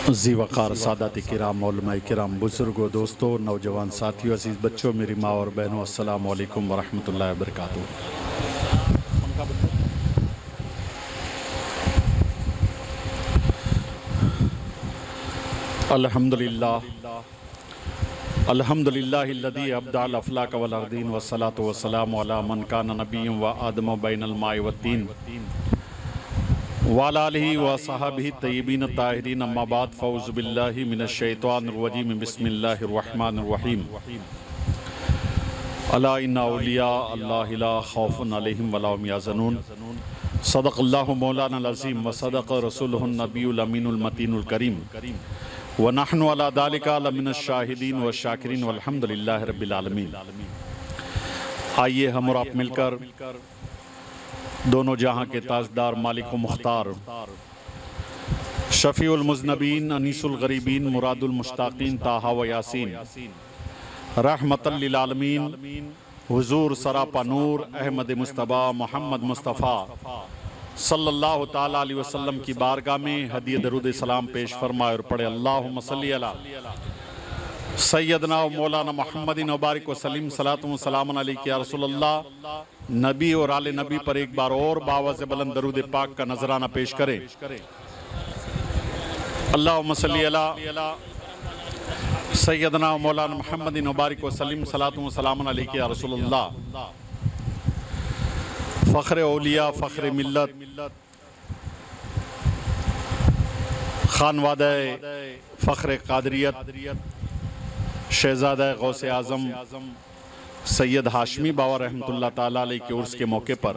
जी वक़ार सादात किराम उलमाए किराम बुज़ुर्गों दोस्तों नौजवान साथियों अज़ीज़ बच्चों मेरी माँ और बहनों अस्सलामु अलैकुम वरहमतुल्लाहि वबरकातुहू। अल्हम्दुलिल्लाहिल्लज़ी अब्दअल अफ़लाक वल अर्दीन वस्सलातु वस्सलामु अला मन कान नबिय्यन व आदम बैनल माइ वत्तीन वाला आलिहि व सहाबिहि तय्यबीन ताहिरीन अम्मा बाद फ़ऊज़ु बिल्लाहि मिनश शैतानिर रजीम बिस्मिल्लाहिर रहमानिर रहीम। अला इन्ना औलिया अल्लाहि ला खौफुन अलैहिम वला हुम यहज़नून। सदक़ल्लाहु मौलानाल अज़ीम व सदक़ रसूलुहुन नबियुल अमीनुल मतीनुल करीम व नहनु अला ज़ालिका लमिनश शाहिदीन व शाकिरीन वल्हम्दुलिल्लाहि रब्बिल आलमीन। आइए हम और आप मिलकर दोनों जहां के ताजदार मालिक व मुख्तार शफ़ीउल मुज़नबीन अनीसुल गरीबीन मुरादुल मुश्ताक़ीन ताहा व यासीन रहमतल लिल आलमीन हुज़ूर सरापा नूर अहमद मुस्तफ़ा मोहम्मद मुस्तफ़ा सल्लल्लाहु ताला अलैहि वसल्लम की बारगाह में हदिया दरूद सलाम पेश फरमाए और पढ़े अल्लाहुम्मा सल्ली अला सैयदना व मौलाना मुहम्मदिन व बारिक व सलीम सलातु व सलामुन अलैका या रसूलल्लाह। नबी और आले नबी पर एक बार और बावाज़ बुलंद दरूद पाक का नजराना पेश करें। अल्लाहुम्मा सल्ली अला सैयदना व मौलाना मुहम्मदिन व बारिक व सलीम सलातु व सलामुन अलैका या रसूलल्लाह। फ़ख्र औलिया फ़ख्र मिल्लत खानवादा फ़ख्र क़ादरियत शहज़ादा गौसे आज़म सैयद हाशमी बावा रहमतुल्लाह ताला अलैह के उर्स के मौके पर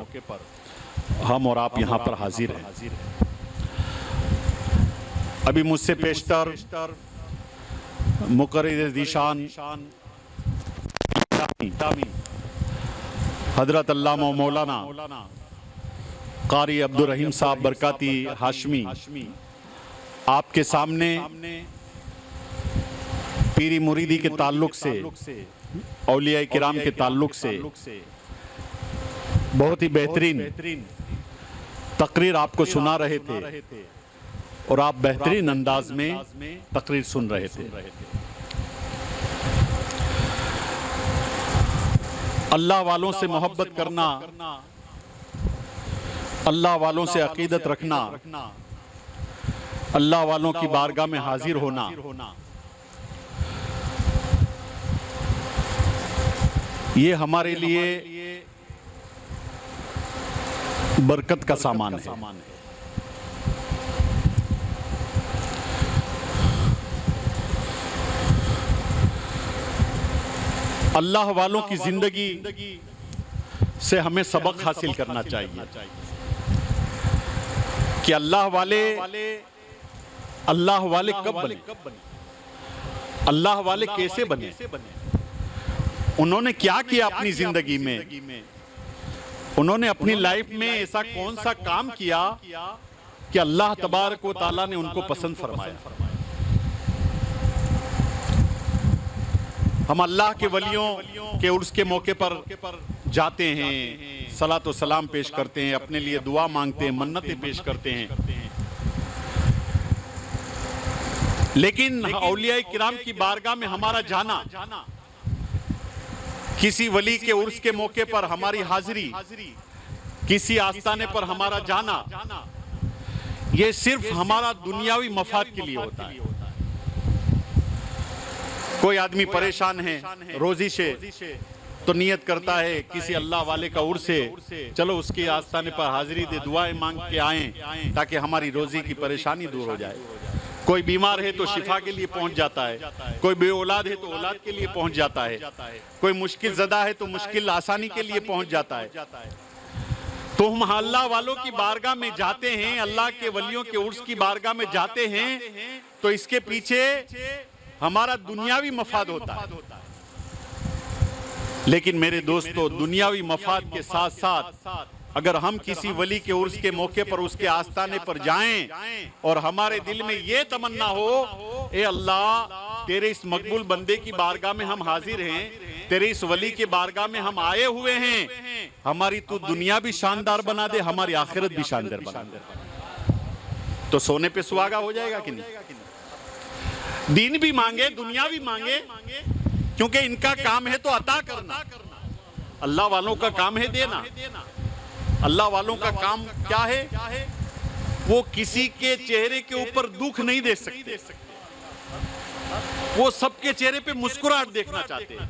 हम और आप यहाँ पर हाजिर हैं। अभी मुझसे पेशतर मुक़र्रिर ज़ीशान हज़रत अल्लामा मौलाना क़ारी अब्दुर रहीम साहब बरकाती हाशमी आपके सामने पीरी मुरीदी के ताल्लुक से औलिया किराम के ताल्लुक से बहुत ही बेहतरीन तकरीर आपको सुना रहे थे और आप बेहतरीन अंदाज में तकरीर सुन रहे थे। अल्लाह वालों से मोहब्बत करना, अल्लाह वालों से अकीदत रखना, अल्लाह वालों की बारगाह में हाजिर होना, ये हमारे लिए बरकत का सामान है। अल्लाह वालों की जिंदगी से हमें सबक हासिल करना चाहिए कि अल्लाह वाले कब बने, अल्लाह वाले कैसे बने, उन्होंने क्या किया अपनी जिंदगी में, उन्होंने अपनी लाइफ में ऐसा कौन सा काम किया कि अल्लाह तबारक व तआला ने उनको पसंद फरमाया। हम अल्लाह के वलियों के उर्स के मौके पर जाते हैं, सलात व सलाम पेश करते हैं, अपने लिए दुआ मांगते हैं, मन्नतें पेश करते हैं, लेकिन औलिया किराम की बारगाह में हमारा जाना, किसी वली के उर्स के मौके पर हमारी हाजिरी, किसी आस्ताने पर हमारा जाना, ये सिर्फ हमारा दुनियावी मफाद के लिए होता है। कोई आदमी परेशान है रोजी से तो नियत करता है किसी अल्लाह वाले का उर्स है, चलो उसके आस्ताने पर हाजिरी दे, दुआएं मांग के आएं ताकि हमारी रोजी की परेशानी दूर हो जाए। कोई बीमार है तो शिफा के लिए पहुंच जाता है, कोई बे औलाद है तो औलाद के लिए पहुंच जाता है, कोई मुश्किल ज़दा है तो मुश्किल आसानी के लिए पहुंच जाता है। तो हम अल्लाह वालों की बारगाह में जाते हैं, अल्लाह के वलियों के उर्स की बारगाह में जाते हैं, तो इसके पीछे हमारा दुनियावी मफाद होता है। लेकिन मेरे दोस्तों, दुनियावी मफाद के साथ साथ अगर हम किसी वली के उर्स के मौके पर उसके आस्ताने पर जाएं और हमारे दिल में ये तमन्ना हो, ए अल्लाह तेरे इस मकबूल बंदे की बारगाह में हम हाजिर हैं, तेरे इस वली की बारगाह में हम आए हुए हैं, हमारी तू दुनिया भी शानदार बना दे, हमारी आखिरत भी शानदार बना दे, तो सोने पे सुहागा हो जाएगा कि नहीं? दीन भी मांगे, दुनिया भी मांगे, क्योंकि इनका काम है तो अता करना। अल्लाह वालों का काम है देना। अल्लाह वालों का काम क्या है? वो किसी के चेहरे के ऊपर दुख नहीं दे सकते, वो सबके चेहरे पे मुस्कुराहट देखना चाहते हैं।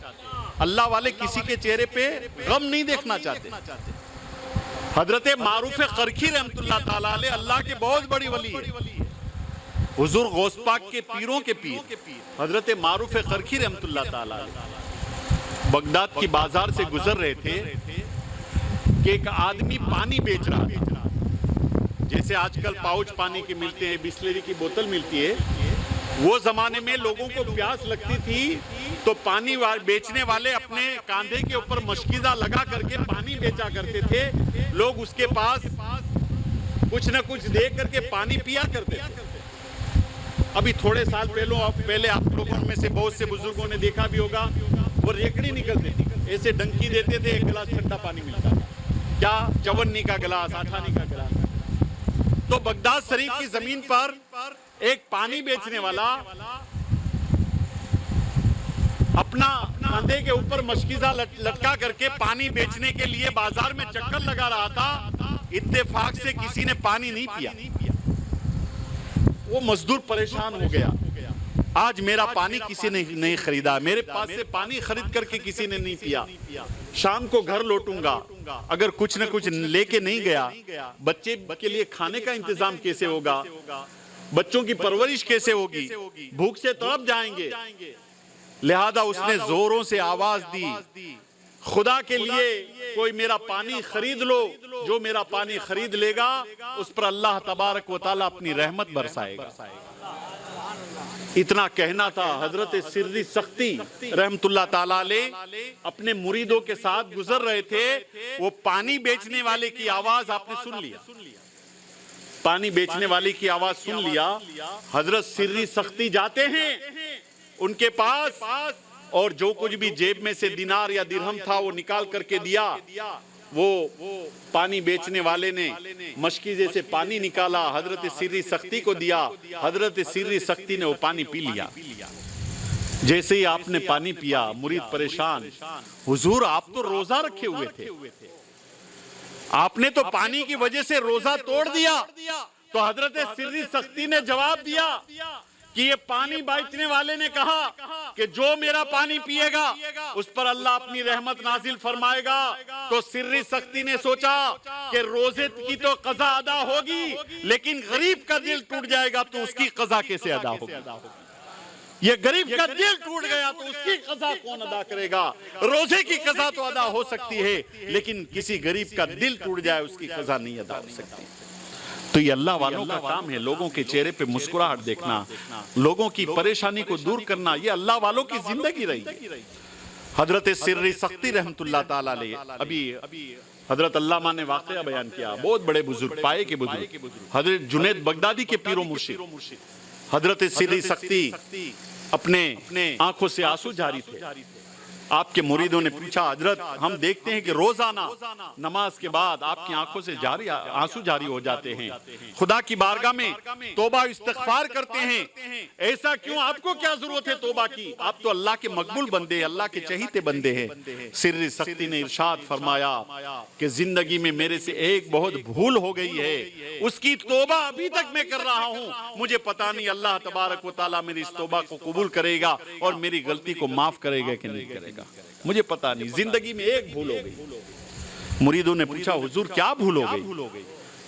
अल्लाह वाले किसी के चेहरे पे गम नहीं देखना चाहते। हजरत मारूफ करखी रहमतुल्लाह ताला अलैह अल्लाह के बहुत बड़ी वली है। हुजूर गौस पाक के पीरों के पीर हजरत मारूफ करखी रहमतुल्लाह ताला अलैह बगदाद की बाजार से गुजर रहे थे कि एक आदमी पानी बेच रहा था। जैसे आजकल पाउच पानी के मिलते हैं, बिस्लेरी की बोतल मिलती है, वो जमाने में लोगों को प्यास लगती थी तो पानी बेचने वाले अपने कांधे के ऊपर मशकीजा लगा करके पानी बेचा करते थे। लोग उसके पास कुछ न कुछ दे करके पानी पिया करते थे। अभी थोड़े साल पहले आप लोगों में से बहुत से बुजुर्गों ने देखा भी होगा, वो रेकड़ी निकलते थे, ऐसे डंकी देते थे, एक गिलास ठंडा पानी मिलता था। क्या? 54 का गिलास, 58 का गिलास। तो बगदाद शरीफ की जमीन पर एक पानी बेचने वाला अपना कंधे के ऊपर मशकीजा लटका करके पानी बेचने के लिए बाजार में चक्कर लगा रहा था। इत्तेफाक से किसी ने पानी नहीं पिया। वो मजदूर परेशान हो गया, आज मेरा पानी किसी ने नहीं खरीदा, मेरे पास से पानी खरीद करके किसी ने नहीं पिया। शाम को घर लौटूंगा, अगर कुछ न कुछ लेके नहीं गया, बच्चे के लिए खाने का इंतजाम कैसे होगा, बच्चों की परवरिश कैसे होगी, भूख से तड़प जाएंगे। लिहाजा उसने जोरों से आवाज दी, खुदा के लिए कोई मेरा पानी खरीद लो, जो मेरा पानी खरीद लेगा उस पर अल्लाह तबारक व तआला अपनी रहमत बरसाएगा। इतना कहना था। हजरत सिर्री सख्ती रहमतुल्लाह ताला अलैह अपने मुरीदों के साथ गुजर रहे थे। वो पानी बेचने वाले की आवाज आपने सुन लिया, पानी बेचने वाले की आवाज सुन लिया। हजरत सिर्री सख्ती जाते हैं उनके पास और जो कुछ भी जेब में से दिनार या दिरहम था वो निकाल करके दिया। वो पानी बेचने वाले ने मशकीजे से पानी निकाला, हजरत सिर्री सख्ती को दिया। हजरत सिर्री सख्ती ने वो पानी पी लिया। जैसे ही आपने पानी पिया, मुरीद परेशान, हुजूर आप तो रोजा रखे हुए थे, आपने तो पानी की वजह से रोजा तोड़ दिया। तो हजरत सिर्री सख्ती ने जवाब दिया कि ये पानी बेचने वाले ने कहा कि जो मेरा पानी पिएगा उस पर अल्लाह अपनी रहमत नाजिल फरमाएगा। तो सिर्री सख्ती ने सोचा कि रोजे की तो कज़ा अदा होगी, लेकिन गरीब का दिल टूट जाएगा तो उसकी कज़ा कैसे अदा होगी। ये गरीब का दिल टूट गया तो उसकी कज़ा कौन अदा करेगा। रोजे की कज़ा तो अदा हो सकती है, लेकिन किसी गरीब का दिल टूट जाए उसकी कज़ा नहीं अदा हो सकती। तो ये अल्लाह वालों का काम है, लोगों के चेहरे पे मुस्कुराहट देखना, लोगों की परेशानी को दूर करना। ये अल्लाह वालों की जिंदगी रही। हजरत सिर्री सख्ती रहमतुल्लाह ताला अलैह, अभी हजरत अल्लामा ने वाकया बयान किया, बहुत बड़े बुजुर्ग, पाए के बुजुर्ग, हजरत जुनैद बगदादी के पीरो मुर्शिद हजरत सिर्री सख्ती अपने आंखों से आंसू जारी थे। आपके मुरीदों ने पूछा, हजरत हम देखते हैं कि रोजाना नमाज के बाद आपकी आंखों से आंसू जारी हो जाते हैं, खुदा की बारगाह में तौबा इस्तिग़फ़ार करते हैं, ऐसा क्यों, आपको क्या जरूरत है तौबा की, आप तो अल्लाह के मकबूल बंदे, अल्लाह के चहीते बंदे हैं। सिर्री सख्ती ने इरशाद फरमाया कि जिंदगी में मेरे से एक बहुत भूल हो गई है, उसकी तौबा अभी तक मैं कर रहा हूँ। मुझे पता नहीं अल्लाह तबारक व तआला मेरी इस तौबा को कबूल करेगा और मेरी गलती को माफ करेगा कि नहीं करेगा, मुझे पता नहीं। जिंदगी में एक भूल हो गई। मुरीदों ने पूछा, हुजूर क्या भूल हो गई,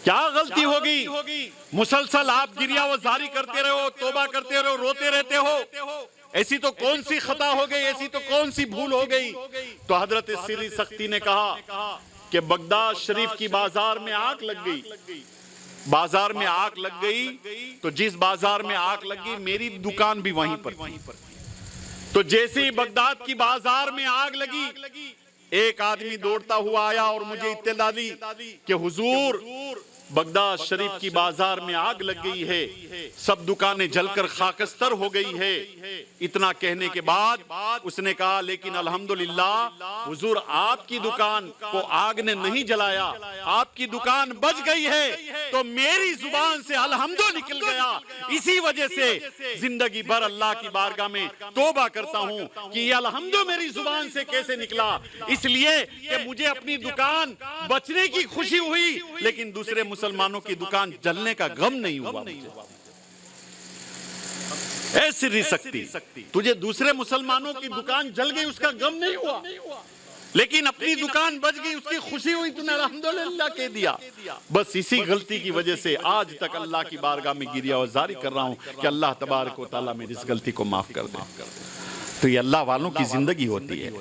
क्या गलती हो गई, मुसलसल आप गिरिया व जारी करते रहो, तौबा करते रहो, रोते रहते हो, ऐसी तो कौन सी खता हो गई, ऐसी तो कौन सी भूल हो गई। तो हजरत सिर्री सख्ती ने कहा कि बगदाद शरीफ की बाजार में आग लग गई, बाजार में आग लग गई, तो जिस बाजार में आग लगी मेरी दुकान भी वहीं पर थी। तो जैसे ही बगदाद की बाजार में आग लगी, एक आदमी दौड़ता हुआ आया और मुझे इत्तला दी कि हुजूर बगदाद शरीफ की बाजार में आग लग गई है, सब दुकानें जलकर खाकस्तर हो गई है। इतना कहने के बाद उसने कहा, लेकिन अल्हम्दुलिल्लाह हुजूर आपकी दुकान को आग ने नहीं जलाया, आपकी दुकान बच गई है, तो मेरी जुबान से अल्हम्दु निकल गया। इसी वजह से जिंदगी भर अल्लाह की बारगाह में तौबा करता हूँ कि ये अल्हम्दु मेरी जुबान से कैसे निकला, इसलिए कि मुझे अपनी दुकान बचने की खुशी हुई, लेकिन दूसरे मुसलमानों की दुकान जलने का गम नहीं हुआ। ऐसी रही सकती, तुझे दूसरे मुसलमानों की दुकान जल गई उसका गम नहीं हुआ, लेकिन अपनी दुकान बच गई उसकी खुशी हुई, तूने अल्हम्दुलिल्लाह कह दिया। बस इसी गलती की वजह से आज तक अल्लाह की बारगाह में गिरियावजारी कर रहा हूं कि अल्लाह तबारक व तआला मेरी इस गलती को माफ कर दे। तो ये अल्लाह वालों की जिंदगी होती है।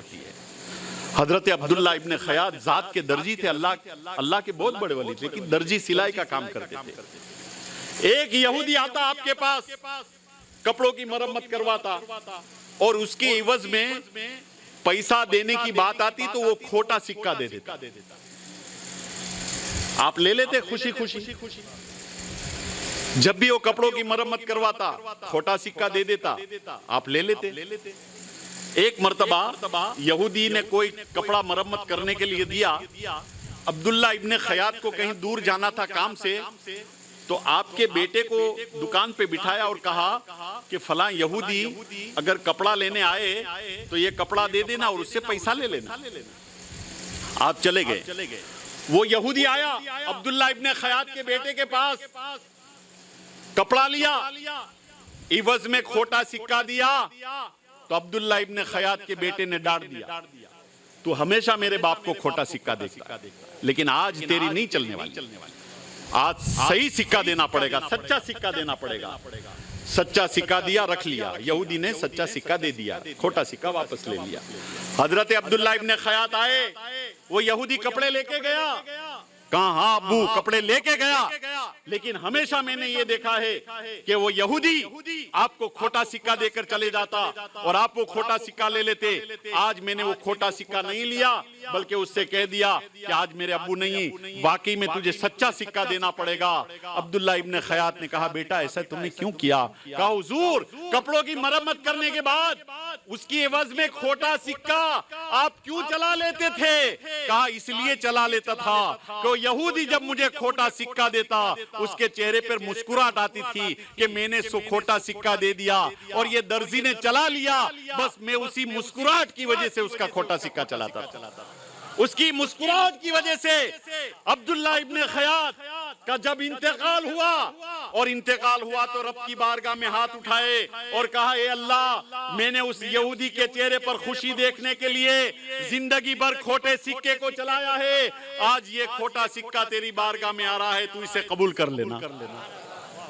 हजरत अब्दुल्ला इब्ने खयात जात के दर्जी थे, अल्लाह के बहुत बड़े वली थे, लेकिन दर्जी सिलाई का काम करते थे। एक यहूदी आता आपके पास, कपड़ों की मरम्मत करवाता, और उसके इवज में पैसा देने की बात आती तो वो खोटा सिक्का दे देता। आप ले लेते खुशी खुशी। जब भी वो कपड़ों की मरम्मत करवाता खोटा सिक्का दे देता, आप ले लेते। एक मर्तबा यहूदी ने कोई कपड़ा मरम्मत करने के लिए दिया, अब्दुल्ला इब्ने खयात को कहीं दूर जाना था काम से, तो आपके बेटे को दुकान पे बिठाया और कहा कि फलां यहूदी अगर कपड़ा लेने आए तो ये कपड़ा दे देना और उससे पैसा ले लेना। आप चले गए। वो यहूदी आया अब्दुल्ला इब्ने खयात के बेटे के पास, कपड़ा लिया, इवज में खोटा सिक्का दिया, तो अब्दुल्ला इब्ने खयात के बेटे ने डांट दिया, तू हमेशा मेरे बाप को खोटा सिक्का देता, लेकिन आज तेरी नहीं चलने वाली, आज सही सिक्का देना पड़ेगा, सच्चा सिक्का देना पड़ेगा। सच्चा सिक्का दिया, रख लिया। यहूदी ने सच्चा सिक्का दे दिया, खोटा सिक्का वापस ले लिया। हजरत अब्दुल्ला इब्ने खयात आए, वो यहूदी कपड़े लेके गया, कहा हाँ अब्बू कपड़े लेके गया, लेकिन हमेशा मैंने ये देखा है कि वो यहूदी आपको खोटा सिक्का देकर चले जाता और आप वो खोटा सिक्का ले लेते। आज मैंने वो खोटा सिक्का नहीं लिया, बल्कि उससे कह दिया कि आज मेरे अब्बू नहीं, वाकई में तुझे सच्चा सिक्का देना पड़ेगा। अब्दुल्ला इब्ने खयात ने कहा, बेटा ऐसा तुमने क्यों किया? कहा हुजूर कपड़ों की मरम्मत करने के बाद उसकी एवज में खोटा सिक्का आप क्यों चला लेते थे? कहा इसलिए चला लेता था कि यहूदी जब मुझे खोटा सिक्का देता उसके चेहरे पर मुस्कुराहट आती थी कि मैंने सो खोटा सिक्का दे दिया और ये दर्जी ने चला लिया, बस मैं उसी मुस्कुराहट की वजह से उसका खोटा सिक्का चलाता था। उसकी मुस्कुराहट की वजह से अब्दुल्ला इब्ने खयात का जब इंतकाल हुआ, और इंतकाल हुआ तो रब की बारगाह में हाथ उठाए और कहा, ए अल्लाह मैंने उस यहूदी के चेहरे पर खुशी देखने के लिए जिंदगी भर खोटे सिक्के को चलाया है, आज ये खोटा सिक्का तेरी बारगाह में आ रहा है, तू इसे कबूल कर लेना।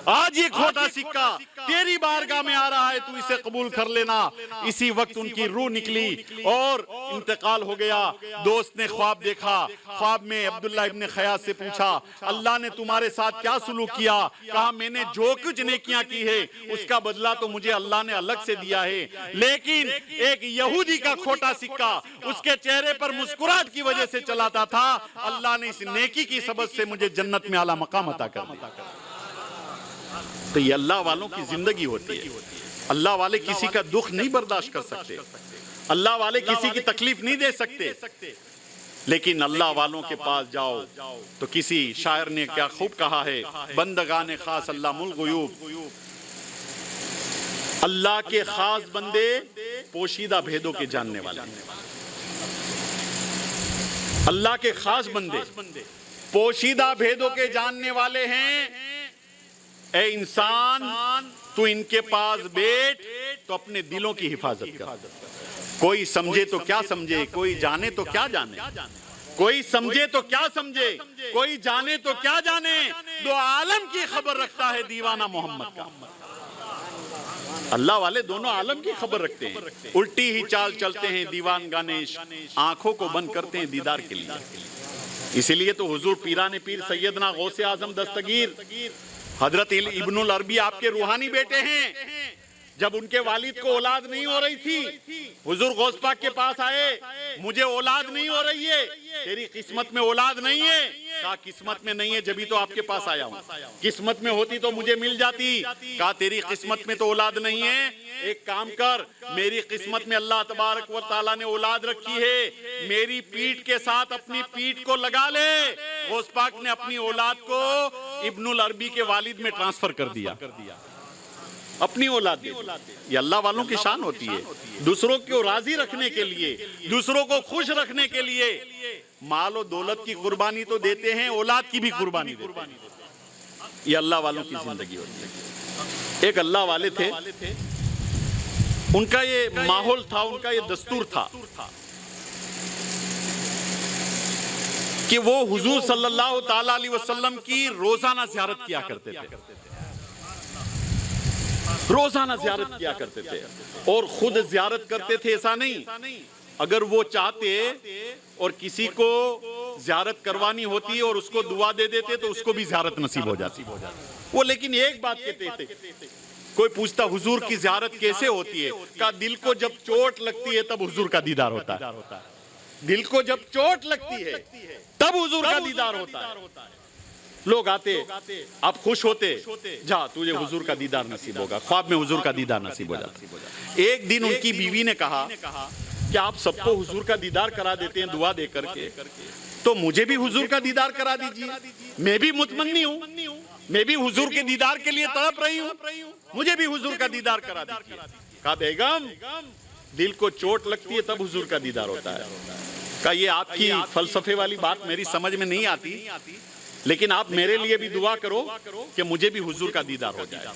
आज ये खोटा सिक्का तेरी बारगाह में आ रहा है, तू इसे कबूल कर लेना। इसी वक्त उनकी रूह निकली और इंतकाल हो गया। दोस्त ने ख्वाब देखा, ख्वाब में अब्दुल्ला इब्ने खयात से पूछा, अल्लाह ने तुम्हारे साथ क्या सुलूक किया? कहा मैंने जो कुछ नेकियां की है उसका बदला तो मुझे अल्लाह ने अलग से दिया है, लेकिन एक यहूदी का खोटा सिक्का उसके चेहरे पर मुस्कुराहट की वजह से चलाता था, अल्लाह ने इस नेकी की सबब से मुझे जन्नत में आला मकाम अता कर दिया। तो ये अल्लाह वालों की जिंदगी होती है। अल्लाह वाले किसी का दुख नहीं बर्दाश्त कर सकते, अल्लाह वाले किसी की तकलीफ नहीं दे सकते, लेकिन अल्लाह वालों के पास जाओ तो किसी शायर ने क्या खूब कहा है, बंदगाने खास अल्लाह मुल गुयूब, अल्लाह के खास बंदे पोशीदा भेदों के जानने वाले। अल्लाह के खास बंदे पोशीदा भेदों के जानने वाले हैं। ए इंसान तू इनके पास बैठ तो अपने दिलों की हिफाजत कर। कोई समझे तो क्या समझे, कोई जाने तो क्या जाने, कोई समझे तो क्या समझे, कोई जाने तो क्या जाने, दो आलम की खबर रखता है दीवाना मोहम्मद का। अल्लाह वाले दोनों आलम की खबर रखते हैं, उल्टी ही चाल चलते हैं दीवान गानेश, आंखों को बंद करते हैं दीदार के लिए। इसीलिए तो हुजूर पीराने पीर सैयदना गौसे आजम दस्तगीर हजरत इब्नुल अरबी आपके रूहानी बेटे हैं। जब उनके वालिद को औलाद नहीं हो रही थी, हुजूर गौस पाक के पास आए, मुझे औलाद नहीं हो रही है, तेरी किस्मत में औलाद नहीं है, कहा किस्मत में नहीं है, जब ही तो आपके पास आया हूँ, किस्मत में होती तो मुझे मिल जाती। कहा तेरी किस्मत में तो औलाद नहीं है, एक काम कर, मेरी किस्मत में अल्लाह तबारक व तआला ने औलाद रखी है, मेरी पीठ के साथ अपनी पीठ को लगा ले। गौस पाक ने अपनी औलाद को इब्नुल अरबी के वालिद में ट्रांसफर कर दिया, अपनी औलाद दे। ये अल्लाह वालों की शान होती है, दूसरों को राजी रखने के लिए, दूसरों को खुश रखने के लिए माल और दौलत की कुर्बानी तो देते हैं, औलाद की भी कुर्बानी देते हैं। ये अल्लाह वालों की जिंदगी होती है। एक अल्लाह वाले थे, उनका ये माहौल था, उनका ये दस्तूर था कि वो हुजूर सल्लल्लाहु ताला अलैहि वसल्लम की रोजाना ज़ियारत किया करते थे, रोजाना ज़ियारत किया करते थे और खुद ज़ियारत करते थे। ऐसा नहीं, अगर वो चाहते और किसी को ज़ियारत करवानी होती और उसको दुआ दे देते तो उसको भी ज़ियारत नसीब हो जाती वो। लेकिन एक बात कहते थे, कोई पूछता हुजूर की ज़ियारत कैसे होती है, कहा दिल को जब चोट लगती है तब हुजूर का दीदार होता है। दिल को जब चोट लगती है तब हुजूर का दीदार होता है। लोग आते, आप खुश होते, जा तुझे हुजूर का दीदार नसीब होगा, ख्वाब में हुजूर का दीदार नसीब हो जाता। एक दिन उनकी बीवी ने कहा कि आप सबको हुजूर का दीदार करा देते हैं दुआ दे करके, तो मुझे भी हुजूर का दीदार करा दीजिए, मैं भी मुतमन्नी हूँ, मैं भी हुजूर के दीदार के लिए तड़प रही हूँ, मुझे भी हुजूर का दीदार करा दीजिए। कहा बेगम दिल को चोट लगती है तब हुजूर का दीदार होता है। कहा ये आपकी फलसफे वाली बात मेरी समझ में नहीं आती, लेकिन आप मेरे लिए भी दुआ करो कि मुझे भी हुजूर का दीदार हो जाए।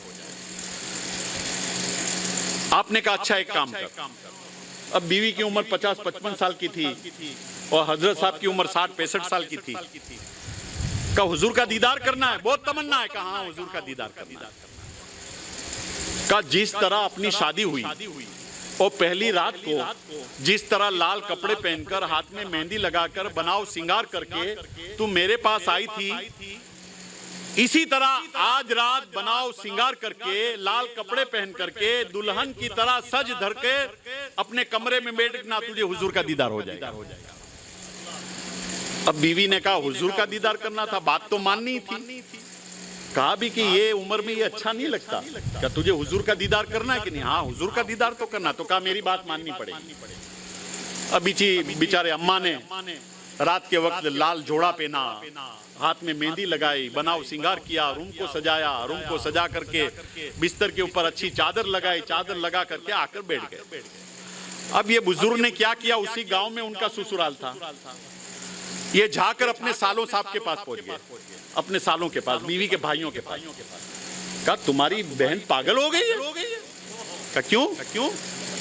आपने कहा अच्छा एक काम कर। अब बीवी की उम्र 50-55 साल की थी और हजरत साहब की उम्र 60-65 साल की थी। कहा हुजूर का दीदार करना है, बहुत तमन्ना है। कहा हाँ हुजूर का दीदार करना है। कहा जिस तरह अपनी शादी हुई और पहली रात को जिस तरह लाल कपड़े पहनकर हाथ में मेहंदी लगाकर बनाव सिंगार करके तू मेरे पास आई थी, इसी तरह आज रात बनाव सिंगार करके लाल कपड़े पहन करके दुल्हन की तरह सज धर के अपने कमरे में बैठना, तुझे हुजूर का दीदार हो जाएगा। अब बीवी ने कहा हुजूर का दीदार करना था, बात तो माननी थी। कहा भी कि ये उम्र में ये अच्छा नहीं लगता, क्या तुझे हुजूर का दीदार करना है कि नहीं? हाँ हुजूर का दीदार तो करना। तो कहा मेरी बात माननी पड़ेगी। अब बेचारे अम्मा ने रात के वक्त लाल जोड़ा पहना, हाथ में मेहंदी लगाई, बनाव सिंगार किया, रूम को सजाया, रूम को सजा करके बिस्तर के ऊपर अच्छी चादर लगाई, चादर लगा करके आकर बैठ गए। अब ये बुजुर्ग ने क्या किया, उसी गांव में उनका ससुराल था, ये जाकर अपने सालों साहब के पास पहुंच गए, अपने सालों के पास, बीवी के भाइयों के पास। कहा तुम्हारी बहन पागल हो गई है? कहा क्यों?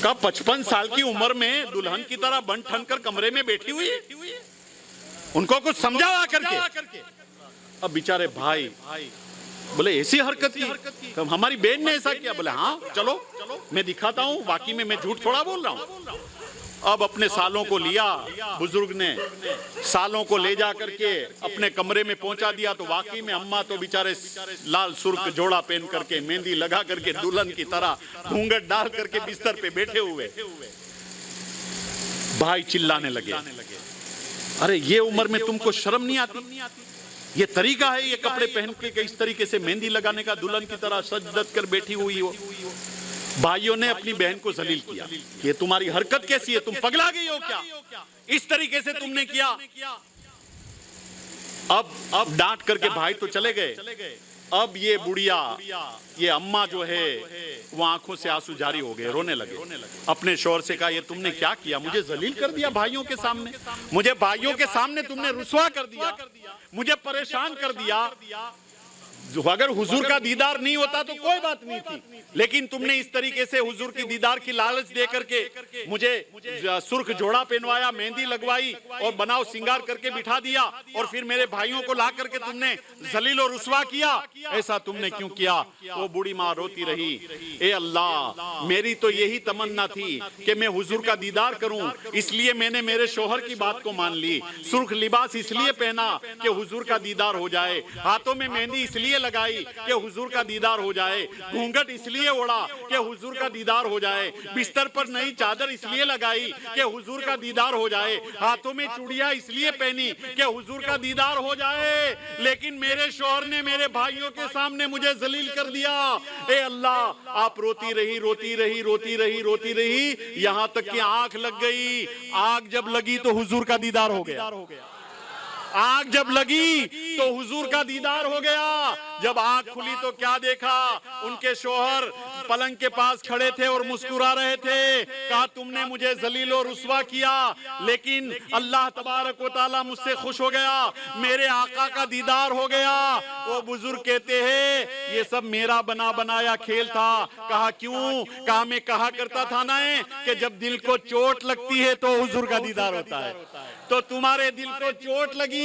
कहा 55 साल की उम्र में दुल्हन की तरह बन ठन कर कमरे में बैठी हुई है, उनको कुछ समझावा करके। अब बेचारे भाई बोले ऐसी हरकत की? हमारी बहन ने ऐसा किया? बोले हाँ चलो मैं दिखाता हूँ, बाकी में मैं झूठ थोड़ा बोल रहा हूँ। अब अपने सालों को लिया, बुजुर्ग ने सालों को ले जा करके अपने कमरे में पहुंचा दिया, तो वाकई में अम्मा तो बेचारे लाल सुर्ख जोड़ा पहन करके मेहंदी लगा करके दुल्हन की तरह घूंघट डाल करके बिस्तर पे बैठे हुए। भाई चिल्लाने लगे, अरे ये उम्र में तुमको शर्म नहीं आती? ये तरीका है ये कपड़े पहन के इस तरीके से मेहंदी लगाने का, दुल्हन की तरह सज धज कर बैठी हुई हो? भाइयों ने अपनी बहन को जलील किया, ये तुम्हारी हरकत कैसी है, तुम पगला गई हो क्या, इस तरीके से तुमने किया। अब डांट करके भाई तो चले गए। अब ये बुढ़िया, ये अम्मा जो है वो आंखों से आंसू जारी हो गए, रोने लगे। अपने शौहर से कहा ये तुमने क्या किया, मुझे जलील कर दिया भाइयों के सामने, मुझे भाइयों के सामने तुमने रुसवा कर दिया, मुझे परेशान कर दिया। अगर हुजूर का दीदार नहीं होता तो कोई बात नहीं थी, लेकिन तुमने इस तरीके से हुजूर की दीदार की लालच दे करके मुझे सुर्ख जोड़ा पहनवाया, मेहंदी लगवाई और बनाव सिंगार करके बिठा दिया, और फिर मेरे भाइयों को ला करके तुमने जलील और रुसवा किया। ऐसा तुमने क्यों किया? वो बूढ़ी माँ रोती रही, ए अल्लाह मेरी तो यही तमन्ना थी कि मैं हुजूर का दीदार करूं, इसलिए मैंने मेरे शोहर की बात को मान ली। सुर्ख लिबास इसलिए पहना कि हुजूर का दीदार हो जाए, हाथों में मेहंदी इसलिए लगाई कि हुजूर का दीदार हो जाए, घूंघट इसलिए ओढ़ा कि हुजूर का दीदार हो जाए, बिस्तर पर नई चादर इसलिए लगाई कि हुजूर का दीदार हो जाए, हाथों में चूड़ियां इसलिए पहनी कि हुजूर का दीदार हो जाए, लेकिन मेरे शौहर ने मेरे भाइयों के सामने मुझे जलील कर दिया। ए अल्लाह, आप रोती रही रोती रही रोती रही रोती रही, यहां तक कि आंख लग गई। आग जब लगी तो हुजूर का दीदार हो गया। आग जब लगी तो हुजूर का दीदार हो गया। जब आंख खुली तो क्या देखा, उनके शौहर पलंग के पास खड़े थे और मुस्कुरा रहे थे। कहा तुमने मुझे जलील और रुस्वा किया, लेकिन अल्लाह तबारक व तआला मुझसे खुश हो गया, मेरे आका का दीदार हो गया। वो बुजुर्ग कहते हैं ये सब मेरा बना बनाया खेल था। कहा क्यों? कहा मैं कहा करता था ना कि जब दिल को चोट लगती है तो हुजूर का दीदार होता है। तो तुम्हारे दिल को चोट लगी,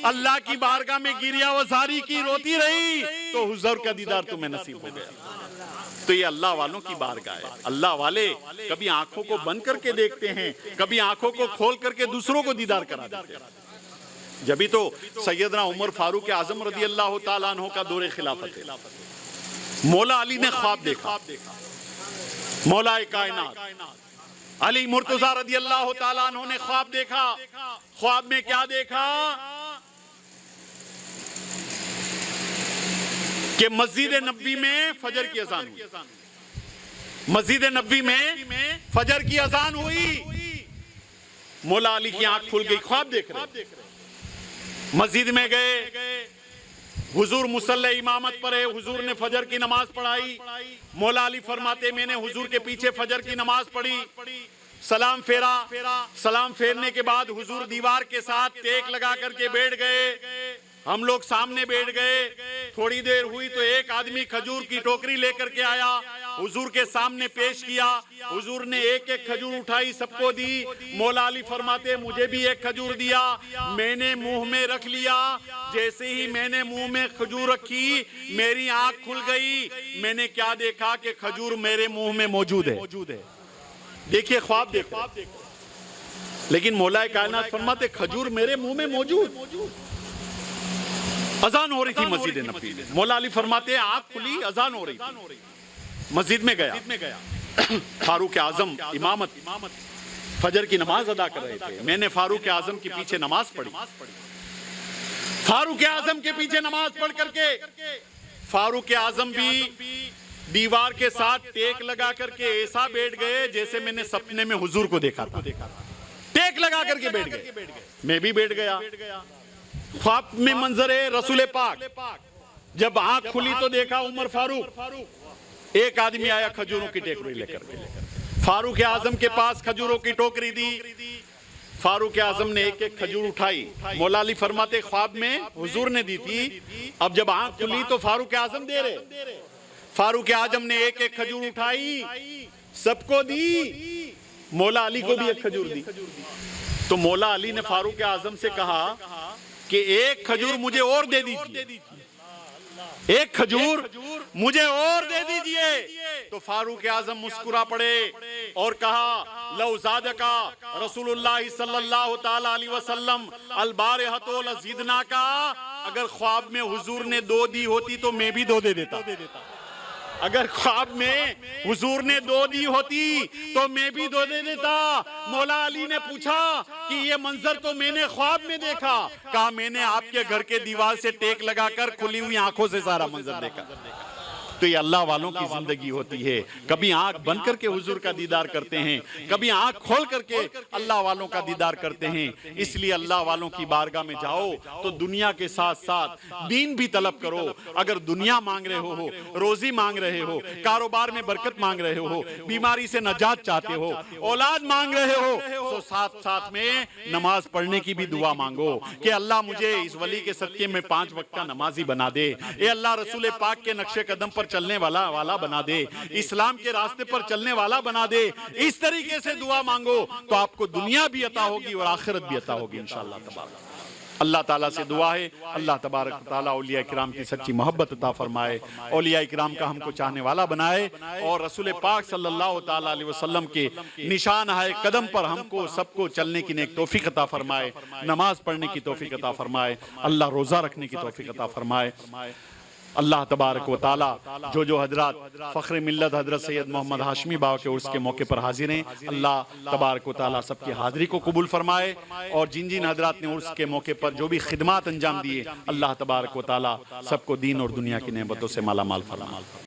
अल्लाह की बारगाह में गिरिया वसारी की, रोती रही, तो हुजूर का दीदार तुम्हें नसीब हो गया। तो ये अल्लाह वालों की बारगाह है। अल्लाह वाले कभी आंखों को बंद करके देखते हैं, कभी आंखों को खोल करके दूसरों को दीदार करा देते हैं। जब तो सैयदना उमर फारूक आजम रदी अल्लाह ताला अन्हु का दौरे खिलाफत है। मौला अली ने ख्वाब देखा, मौला कायनात अली मुर्तजा रदी अल्लाह ताला अन्हु ने ख्वाब देखा। ख्वाब में क्या देखा कि मस्जिद नबी में फजर की अजान हुई। मस्जिद नबी में फजर की अजान हुई। मौला अली की आंख खुल गई, ख्वाब देख रहे। मस्जिद में गए, हुजूर मुसल्ले इमामत पर है, हुजूर ने फजर की नमाज पढ़ाई। मौला अली फरमाते मैंने हुजूर के पीछे फजर की नमाज पढ़ी, सलाम फेरा। सलाम फेरने के बाद हुजूर दीवार के साथ टेक लगा करके बैठ गए। हम लोग सामने बैठ गए। थोड़ी देर हुई तो एक आदमी खजूर की टोकरी लेकर के आया, हुजूर के सामने पेश किया। हुजूर ने एक एक खजूर उठाई, सबको दी। मौला अली फरमाते मुझे भी एक खजूर दिया, मैंने मुंह में रख लिया। जैसे ही मैंने मुंह में खजूर रखी, मेरी आंख खुल गई। मैंने क्या देखा कि खजूर मेरे मुंह में मौजूद है। देखिए ख्वाब देखो। लेकिन मौला कायनात फरमाते खजूर मेरे मुंह में मौजूद। अजान हो रही थी मस्जिद नबी में। मौला अली फरमाते आंख खुली, अजान हो रही थी। मस्जिद में गया। फारूक आजम इमामत फजर की नमाज अदा कर रहे थे। मैंने फारूक आजम के पीछे नमाज पढ़ी। फारूक आजम के पीछे नमाज पढ़ करके फारूक आजम भी दीवार के साथ टेक लगा करके ऐसा बैठ गए जैसे मैंने सपने में हुजूर को देखा था। टेक लगा करके बैठ गए, मैं भी बैठ गया। ख्वाब में मंजर है रसूल पाक। जब आंख खुली तो देखा उमर फारूक। एक आदमी आया खजूरों की टोकरी लेकर, फारूक आजम के पास खजूरों की टोकरी दी। फारूक आजम ने एक एक खजूर उठाई। मौला अली फरमाते ख्वाब में हुजूर ने दी थी, अब जब आंख खुली तो फारूक आजम दे रहे। फारूक आजम ने एक एक खजूर उठाई, सबको दी। मौला अली को भी एक खजूर दी। तो मौला अली ने फारूक आजम से कहा कि एक खजूर मुझे और दे दीजिए, एक खजूर मुझे और दे दीजिए। तो फारूक आजम मुस्कुरा पड़े और कहा लौ ज़ादका रसूलुल्लाह सल्लल्लाहु तआला अलैहि वसल्लम अल बारिहतु लज़िदना का, अगर ख्वाब में हुजूर ने दो दी होती तो मैं भी दो दे देता। अगर ख्वाब में हुजूर ने दो दी होती तो मैं भी दो दे देता। मौला अली ने पूछा कि ये मंजर तो मैंने ख्वाब में देखा। कहा मैंने आपके घर के दीवार से टेक लगाकर खुली हुई आंखों से सारा मंजर देखा। तो ये अल्लाह वालों की जिंदगी होती है। कभी आंख बंद करके हुजूर का दीदार करते हैं, कभी आंख खोल करके अल्लाह वालों का दीदार करते हैं। इसलिए अल्लाह वालों की बारगाह में जाओ तो दुनिया के साथ साथ दीन भी तलब करो। अगर दुनिया मांग रहे हो, रोजी मांग रहे हो, कारोबार में बरकत मांग रहे हो, बीमारी से नजात चाहते हो, औलाद मांग रहे हो, तो साथ साथ में नमाज पढ़ने की भी दुआ मांगो कि अल्लाह मुझे इस वली के सदके में 5 वक्त का नमाजी बना दे। ए अल्लाह रसूल पाक के नक्शे कदम पर चलने वाला बना दे, इस्लाम के रास्ते पर चलने वाला बना दे। इस तरीके से दुआ मांगो तो आपको दुनिया भी अता होगी और आखिरत भी अता होगी इंशाअल्लाह तबारक। अल्लाह ताला से दुआ है अल्लाह तबारक ताला औलिया इकराम की सच्ची मोहब्बत अता फरमाए, औलिया इकराम का हमको चाहने वाला बनाए और रसूल पाक सल्लल्लाहु ताला अलैहि वसल्लम के निशान है कदम पर हमको सबको चलने की नेक तौफीक अता फरमाए, नमाज पढ़ने की तौफीक अता फरमाए, अल्लाह रोजा रखने की तौफीक अता फरमाए। अल्लाह तबारक व ताला जो हजरात फ़ख्र मिल्लत हजरत सैयद मोहम्मद हाशमी बाबा के उर्स के मौके पर हाजिर हैं, अल्लाह तबारक व ताला सबकी हाज़िरी को कबूल फरमाए। और जिन जिन हजरात ने उर्स के मौके पर जो भी खिदमात अंजाम दिए, अल्लाह तबारक व ताला सबको दीन और दुनिया की नेमतों से माला माल फरमाए।